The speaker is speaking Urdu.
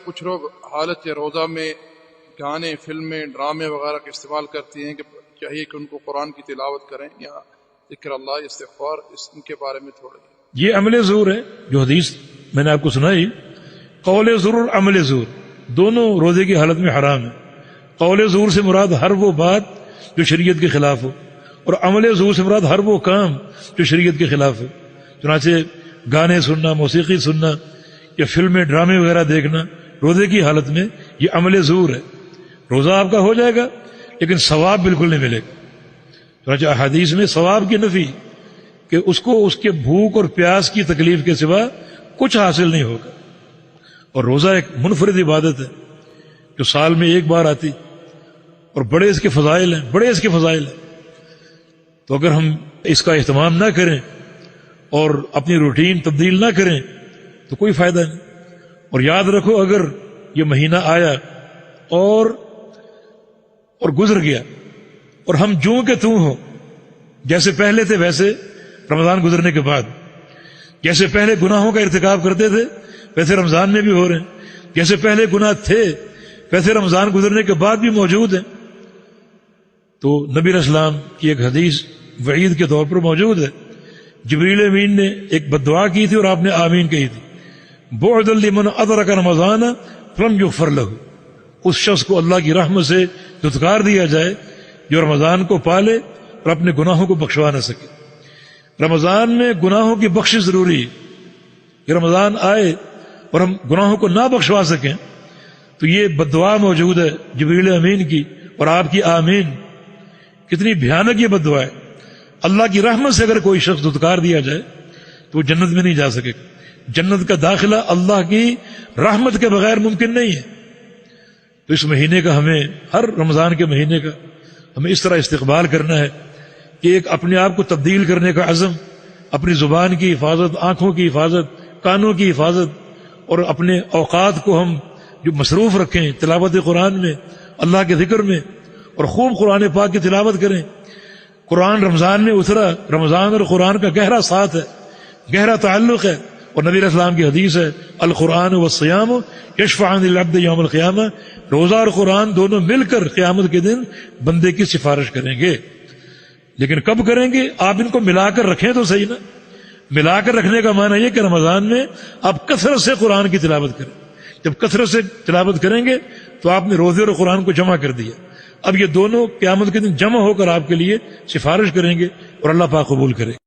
کچھ لوگ حالت روزہ میں گانے، فلمیں، ڈرامے وغیرہ کا استعمال کرتی ہیں کہ چاہیے کہ ان کو قرآن کی تلاوت کریں یا ذکر اللہ، استغفار، ان کے بارے میں تھوڑا یہ عمل زور ہے. جو حدیث میں نے آپ کو سنائی، قول زور اور عمل زور دونوں روزے کی حالت میں حرام ہے. قول زور سے مراد ہر وہ بات جو شریعت کے خلاف ہو، اور عمل زور سے مراد ہر وہ کام جو شریعت کے خلاف ہو. چنانچہ گانے سننا، موسیقی سننا یا فلمیں، ڈرامے وغیرہ دیکھنا روزے کی حالت میں یہ عمل زور ہے. روزہ آپ کا ہو جائے گا لیکن ثواب بالکل نہیں ملے گا. چنانچہ احادیث میں ثواب کی نفی کہ اس کو اس کے بھوک اور پیاس کی تکلیف کے سوا کچھ حاصل نہیں ہوگا. اور روزہ ایک منفرد عبادت ہے جو سال میں ایک بار آتی، اور بڑے اس کے فضائل ہیں. تو اگر ہم اس کا اہتمام نہ کریں اور اپنی روٹین تبدیل نہ کریں تو کوئی فائدہ نہیں. اور یاد رکھو، اگر یہ مہینہ آیا اور گزر گیا اور ہم جوں کہ توں ہو، جیسے پہلے تھے ویسے رمضان گزرنے کے بعد، جیسے پہلے گناہوں کا ارتکاب کرتے تھے ویسے رمضان میں بھی ہو رہے ہیں، جیسے پہلے گناہ تھے ویسے رمضان گزرنے کے بعد بھی موجود ہیں. تو نبی علیہ السلام کی ایک حدیث وعید کے طور پر موجود ہے. جبریل امین نے ایک بددعا کی تھی اور آپ نے آمین کہی تھی، بعد لمن ادرک رمضان فلم یغفر لہ. اس شخص کو اللہ کی رحمت سے دھتکار دیا جائے جو رمضان کو پالے اور اپنے گناہوں کو بخشوا نہ سکے. رمضان میں گناہوں کی بخشش ضروری ہے. کہ رمضان آئے اور ہم گناہوں کو نہ بخشوا سکیں تو یہ بددعا موجود ہے جبریل امین کی اور آپ کی آمین. کتنی بھیانک یہ بددعا ہے. اللہ کی رحمت سے اگر کوئی شخص دھتکار دیا جائے تو وہ جنت میں نہیں جا سکے گا. جنت کا داخلہ اللہ کی رحمت کے بغیر ممکن نہیں ہے. تو اس مہینے کا ہمیں، ہر رمضان کے مہینے کا ہمیں اس طرح استقبال کرنا ہے کہ ایک اپنے آپ کو تبدیل کرنے کا عزم، اپنی زبان کی حفاظت، آنکھوں کی حفاظت، کانوں کی حفاظت، اور اپنے اوقات کو ہم جو مصروف رکھیں تلاوت قرآن میں، اللہ کے ذکر میں، اور خوب قرآن پاک کی تلاوت کریں. قرآن رمضان میں اترا، رمضان اور قرآن کا گہرا ساتھ ہے، گہرا تعلق ہے. اور نبی علیہ السلام کی حدیث ہے، القرآن والصیام یشفعان للعبد یوم القیامہ. روزہ اور قرآن دونوں مل کر قیامت کے دن بندے کی سفارش کریں گے. لیکن کب کریں گے؟ آپ ان کو ملا کر رکھیں تو صحیح نا. ملا کر رکھنے کا معنی یہ کہ رمضان میں آپ کثرت سے قرآن کی تلاوت کریں. جب کثرت سے تلاوت کریں گے تو آپ نے روزے اور قرآن کو جمع کر دیا. اب یہ دونوں قیامت کے دن جمع ہو کر آپ کے لیے سفارش کریں گے اور اللہ پاک قبول کرے.